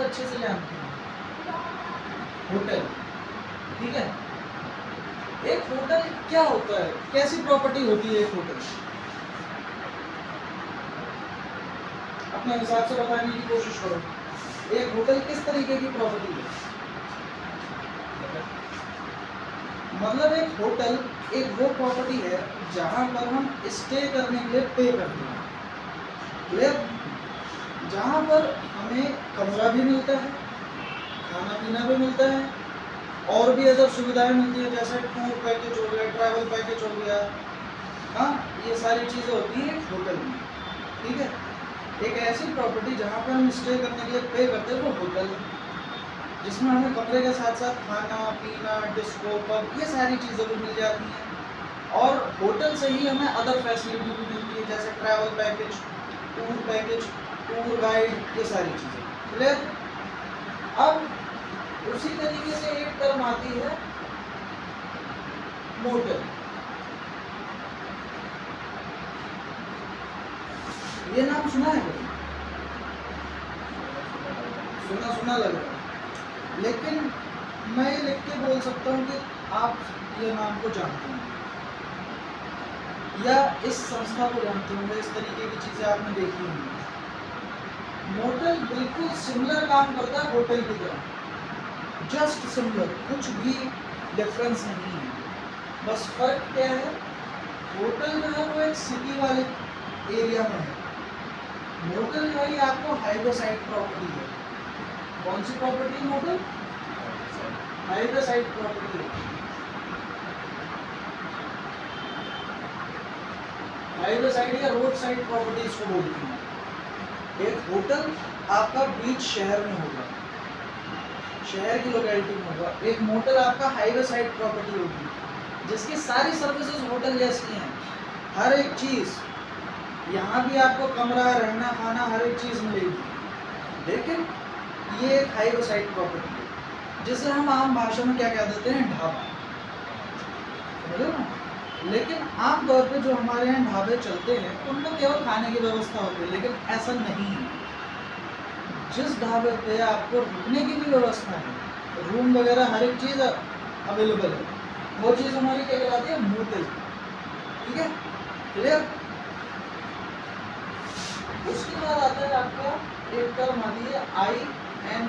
अच्छे से जानते हैं, होटल। ठीक है, एक होटल क्या होता है, कैसी प्रॉपर्टी होती है एक होटल? अपने हिसाब से बताने की कोशिश करो, एक होटल किस तरीके की प्रॉपर्टी है? मतलब एक होटल एक वो प्रॉपर्टी है जहां पर हम स्टे करने के लिए पे करते हैं, क्लियर? जहां पर हमें कमरा भी मिलता है, खाना पीना भी मिलता है, और भी अदर सुविधाएं मिलती है, जैसे टूर पैकेज हो गया, ट्रैवल पैकेज हो गया। हाँ, ये सारी चीज़ें होती हैं एक होटल में। ठीक है, एक ऐसी प्रॉपर्टी जहाँ पर हम स्टे करने के लिए पे करते हैं वो होटल है, जिसमें हमें कमरे के साथ साथ खाना पीना, डिस्को, पब, ये सारी चीज़ें भी मिल जाती हैं। और होटल से ही हमें अदर फैसिलिटी भी मिलती है, जैसे travel package, tour package, tour guide, ये सारी चीज़ें। क्लियर? अब उसी तरीके से एक टर्म आती है मोटल। ये नाम सुना है कभी? सुना सुना लग रहा है, लेकिन मैं ये लिख के बोल सकता हूँ कि आप ये नाम को जानते हैं या इस संस्था को जानते होंगे, इस तरीके की चीज़ें आपने देखी होंगी। मोटल बिल्कुल सिमिलर काम करता है होटल की तरह, जस्ट सिमिलर, कुछ भी डिफरेंस नहीं है। बस फर्क क्या है, होटल जो है वो एक सिटी वाले एरिया में है, मोटल जो है आपको हाईवे साइड प्रॉपर्टी है। कौन सी प्रॉपर्टी है मोटल? हाईवे साइड प्रॉपर्टी है। हाईवे साइड या रोड साइड प्रॉपर्टी इसको बोलते हैं। एक होटल आपका बीच शहर में होगा, शहर की लोकेलिटी में होगा। एक मोटल आपका हाईवे साइड प्रॉपर्टी होगी, जिसकी सारी सर्विसेज होटल जैसी हैं, हर एक चीज़। यहाँ भी आपको कमरा, रहना, खाना, हर एक चीज़ मिलेगी। लेकिन ये एक हाईवे साइड प्रॉपर्टी है, जिसे हम आम भाषा में क्या कह देते हैं, ढाबा। समझे ना? लेकिन आमतौर पे जो हमारे यहाँ ढाबे चलते हैं उनमें केवल खाने की व्यवस्था होती है, लेकिन ऐसा नहीं है। जिस ढाबे पे आपको रुकने की भी व्यवस्था है, रूम वगैरह हर एक चीज़ अवेलेबल है, वो चीज़ हमारी क्या कहलाती है, मोटल। ठीक है, क्लियर? उसके बाद आता है आपका एक टर्म आती है INN,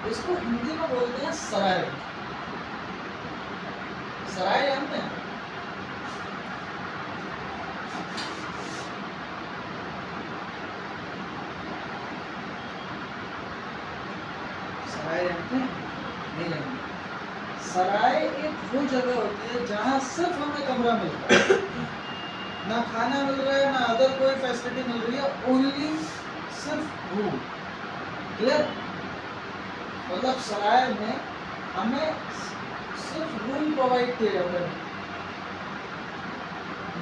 इसको हिंदी में बोलते हैं सराय। सराय जानते हैं? सराय जानते हैं? नहीं जानते। सराय एक वो जगह होती है जहाँ सिर्फ हमें कमरा मिलता है, ना खाना मिल रहा है, ना अदर कोई फैसिलिटी मिल रही है, ओनली सिर्फ रूम। क्लियर? मतलब सराय में हमें सिर्फ रूम प्रोवाइड किए जाते हैं,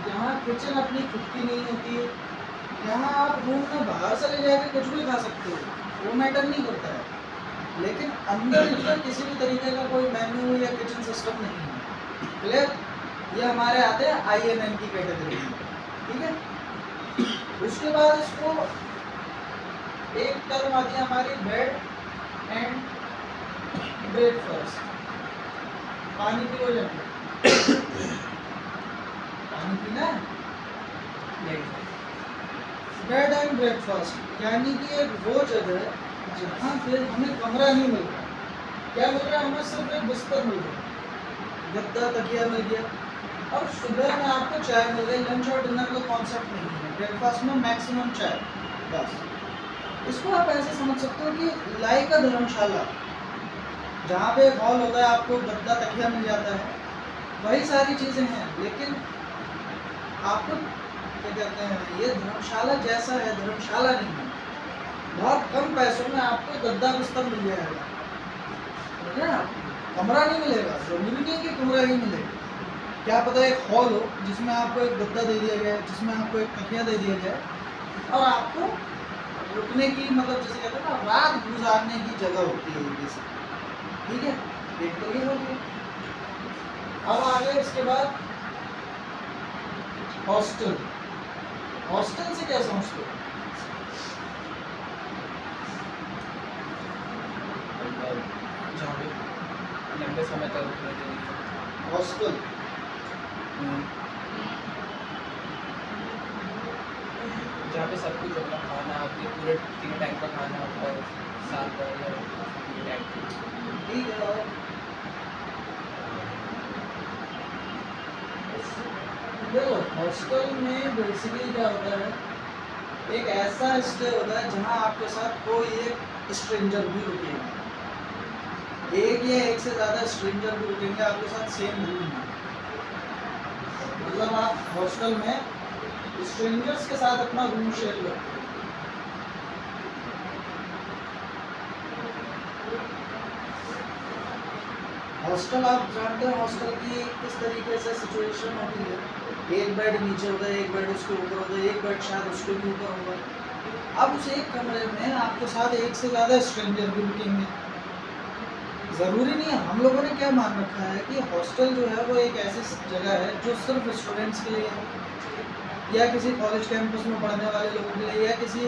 यहाँ किचन अपनी खुद की नहीं होती है, यहाँ आप रूम में बाहर से ले जाकर कुछ भी खा सकते हो, वो मैटर नहीं करता है। लेकिन अंदर इधर किसी भी तरीके का कोई मेन्यू या किचन सिस्टम नहीं है। क्लियर? ये हमारे आते हैं INN की कैटेगरी में। ठीक है, उसके बाद इसको एक टर्म आती है हमारी बेड एंड ब्रेकफास्ट। पानी पी लो जाके, पानी पीना है? बेड एंड ब्रेकफास्ट यानी कि एक वो जगह जहाँ पे हमें कमरा नहीं मिल रहा, क्या मिल रहा है, हमें सिर्फ एक बिस्तर मिल रहा है, गद्दा तकिया मिल गया, और सुबह में आपको चाय मिल गई। लंच और डिनर का कॉन्सेप्ट नहीं है, ब्रेकफास्ट में मैक्सिमम चाय, बस। इसको आप ऐसे समझ सकते हो कि लाइक अ धर्मशाला, जहाँ पे एक हॉल होता है, आपको गद्दा तकिया मिल जाता है, वही सारी चीज़ें हैं। लेकिन आपको क्या कहते हैं, ये धर्मशाला जैसा है, धर्मशाला नहीं है। बहुत कम पैसों में आपको गद्दा बिस्तर मिल जाएगा, समझे ना? कमरा नहीं मिलेगा, जरूरी नहीं कि कमरा ही मिलेगा। क्या पता एक हॉल हो जिसमें आपको एक गद्दा दे दिया गया है, जिसमें आपको एक तकिया दे दिया गया है, और आपको रुकने की, मतलब जैसे कहते हैं ना, रात गुजारने की जगह होती है जैसे। ठीक है, एक तो ये हो गया। अब आगे इसके बाद हॉस्टल। हॉस्टल से क्या समझते हो? लंबे समय तक रुकने के लिए। हॉस्टल जहाँ पे सब कुछ होगा, खाना आपके पूरे 3 टाइम का खाना और 7 टाइम ठीक है। और देखो हॉस्टल में बेसिकली क्या होता है, एक ऐसा स्टे होता है जहाँ आपके साथ कोई एक स्ट्रेंजर भी रुकेगा, एक या एक से ज़्यादा स्ट्रेंजर भी रुकेंगे आपके साथ सेम रूम में। मतलब आप हॉस्टल में स्ट्रेंजर्स के साथ अपना रूम शेयर करते हैं। हॉस्टल आप जानते हैं हॉस्टल की किस तरीके से सिचुएशन होती है, एक बेड नीचे होता है, एक बेड उसके ऊपर होता है, एक बेड शायद उसके भी ऊपर होगा। अब उस एक कमरे में आपके साथ एक से ज़्यादा स्ट्रेंजर भी रुकेंगे। ज़रूरी नहीं है, हम लोगों ने क्या मान रखा है कि हॉस्टल जो है वो एक ऐसी जगह है जो सिर्फ स्टूडेंट्स के लिए है, या किसी कॉलेज कैंपस में पढ़ने वाले लोगों के लिए, या किसी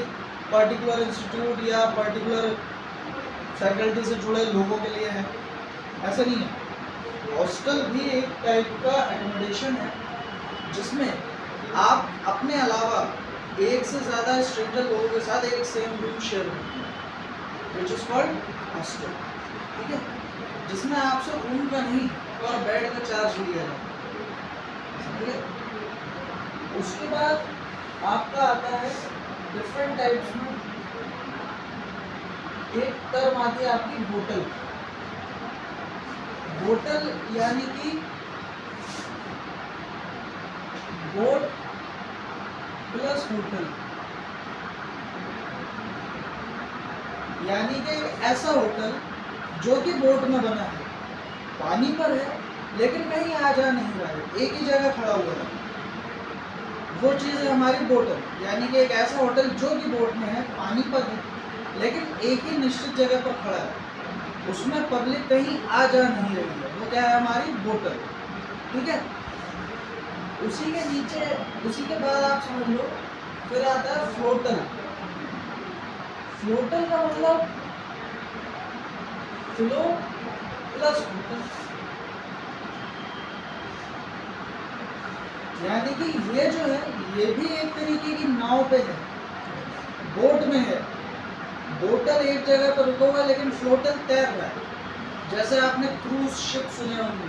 पर्टिकुलर इंस्टीट्यूट या पर्टिकुलर फैकल्टी से जुड़े लोगों के लिए है। ऐसा नहीं है, हॉस्टल भी एक टाइप का एकोमोडेशन है जिसमें आप अपने अलावा एक से ज़्यादा स्ट्रेंजर लोगों के साथ एक सेम रूम शेयर करते हैं, विच इज़ कॉल्ड हॉस्टल। ठीक है, जिसमें आपसे रूम का नहीं और बेड का चार्ज लिया जाता है। ठीक है, उसके बाद आपका आता है डिफरेंट टाइप्स में, एक टर्म आती है आपकी होटल। होटल यानी कि बोट प्लस होटल, यानी कि ऐसा होटल जो कि बोट में बना है, पानी पर है लेकिन कहीं आ जा नहीं रहा है, एक ही जगह खड़ा हुआ है, वो चीज़ है हमारी बोटल। यानी कि एक ऐसा होटल जो कि बोट में है, पानी पर है लेकिन एक ही निश्चित जगह पर खड़ा है, उसमें पब्लिक कहीं आ जा नहीं रही है, वो क्या है हमारी बोटल। ठीक है, उसी के नीचे, उसी के बाद आप समझ लो फिर आता है फ्लोटल। फ्लोटल का मतलब फ्लो प्लस होटल, यानी कि ये जो है ये भी एक तरीके की नाव पे है, बोट में है। बोटल एक जगह पर रुका हुआ है लेकिन फ्लोटल तैर रहा है। जैसे आपने क्रूज शिप सुने होंगे,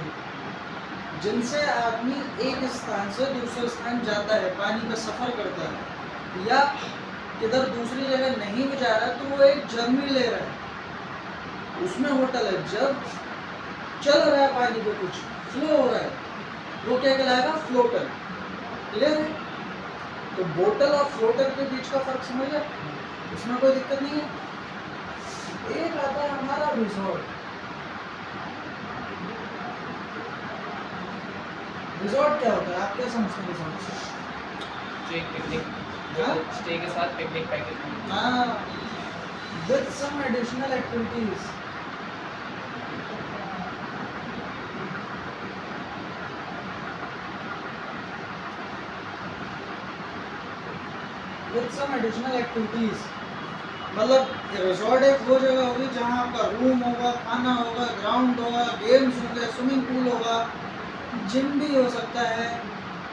जिनसे आदमी एक स्थान से दूसरे स्थान जाता है, पानी में सफ़र करता है, या किधर दूसरी जगह नहीं भी जा रहा है तो वो एक जर्नी ले रहा है, उसमें होटल है। जब चल रहा है पानी पे, कुछ फ्लो हो रहा है, वो क्या कहलाएगा, फ्लोटर। क्लियर है? तो बोटल और फ्लोटर के बीच का फर्क समझ गए, इसमें कोई दिक्कत नहीं है। एक आता है हमारा रिजॉर्ट। रिजॉर्ट क्या होता है, आप क्या समझते हैं रिजॉर्ट से? पिकनिक, हाँ? स्टे के साथ पिकनिक पैकेज। हाँ, with some additional activities. With some additional activities. मतलब रिजॉर्ट एक वो जगह होगी जहाँ आपका रूम होगा, खाना होगा, ग्राउंड होगा, गेम्स होंगे, स्विमिंग पूल होगा, जिम भी हो सकता है,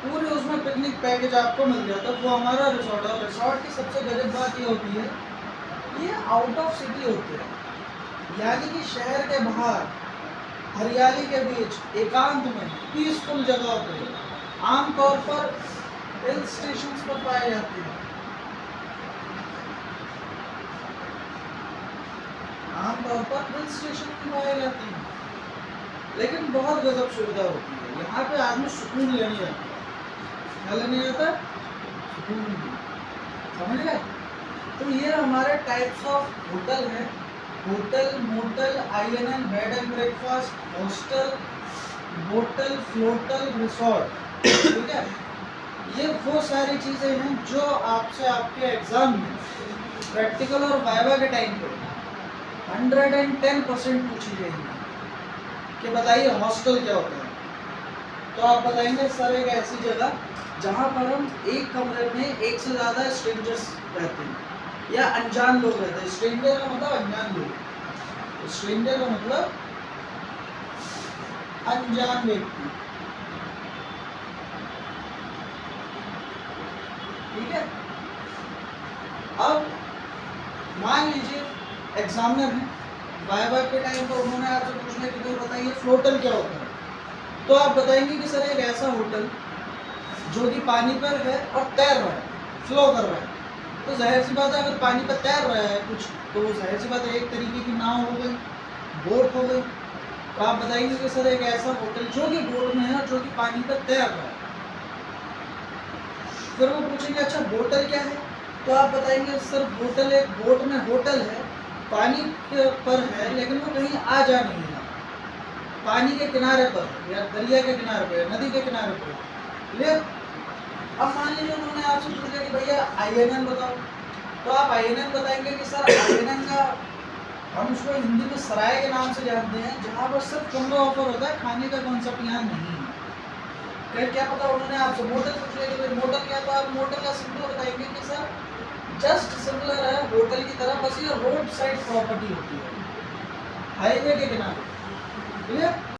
पूरे उसमें पिकनिक पैकेज आपको मिल जाता है, वो हमारा रिजॉर्ट है। रिजॉर्ट की सबसे गजब बात ये होती है, ये आउट ऑफ सिटी होते हैं, यानी कि शहर के बाहर हरियाली के बीच एकांत में पीसफुल जगह पे आमतौर पर हिल स्टेशन पर पाए जाते हैं। आमतौर पर हिल स्टेशन पर पाए जाते हैं, लेकिन बहुत गजब सुविधा होती है। यहाँ पे आदमी सुकून लेने जाता है, क्या लेने जाता है, सुकून। समझ गए? तो ये हमारे टाइप्स ऑफ होटल है, hotel, motel, INN, bed and breakfast, hostel, boatel, floatel, resort. ठीक है, ये वो सारी चीज़ें हैं जो आपसे आपके एग्जाम में प्रैक्टिकल और वाइवा के टाइम पे 110% पूछी जाएगी कि बताइए हॉस्टल क्या होता है। तो आप बताएंगे सर एक ऐसी जगह जहाँ पर हम एक कमरे में एक से ज़्यादा स्ट्रेंजर्स रहते हैं या अनजान लोग रहते हैं। स्ट्रेंजर का मतलब अनजान लोग, स्ट्रेंजर का मतलब अनजान व्यक्ति। ठीक है। अब मान लीजिए एग्जामिनर है, वाइवा के टाइम पर उन्होंने आपसे पूछना कि भाई बताइए फ्लोटल क्या होता है, तो आप बताएंगे कि सर एक ऐसा होटल जो कि पानी पर है और तैर रहा है, फ्लो कर रहा है। तो जाहिर सी बात है अगर पानी पर तैर रहा है कुछ, तो जाहिर सी बात है एक तरीके की नाव हो गई, बोट हो गई। तो आप बताएंगे कि सर एक ऐसा होटल जो कि बोट में है और जो कि पानी पर तैर रहा है। फिर वो पूछेंगे अच्छा बोटल क्या है, तो आप बताएंगे सर बोटल एक बोट में होटल है, पानी के पर है लेकिन वो कहीं आ जा नहीं रहा, पानी के किनारे पर या दरिया के किनारे पर, नदी के किनारे पर। ले अब मान लीजिए उन्होंने आपसे पूछा कि भैया INN बताओ, तो आप INN बताएंगे कि सर INN का हम उसको हिंदी में सराय के नाम से जानते हैं, जहाँ पर सिर्फ कमरा ऑफर होता है, खाने का कॉन्सेप्ट यहाँ नहीं है। फिर क्या पता उन्होंने आपसे मोटल पूछ लिया कि भाई मोटल क्या, तो आप मोटल का सिंपल बताएंगे कि सर जस्ट सिमिलर है होटल की तरह, बस ये रोड साइड प्रॉपर्टी होती है, हाईवे के किनारे। क्लियर।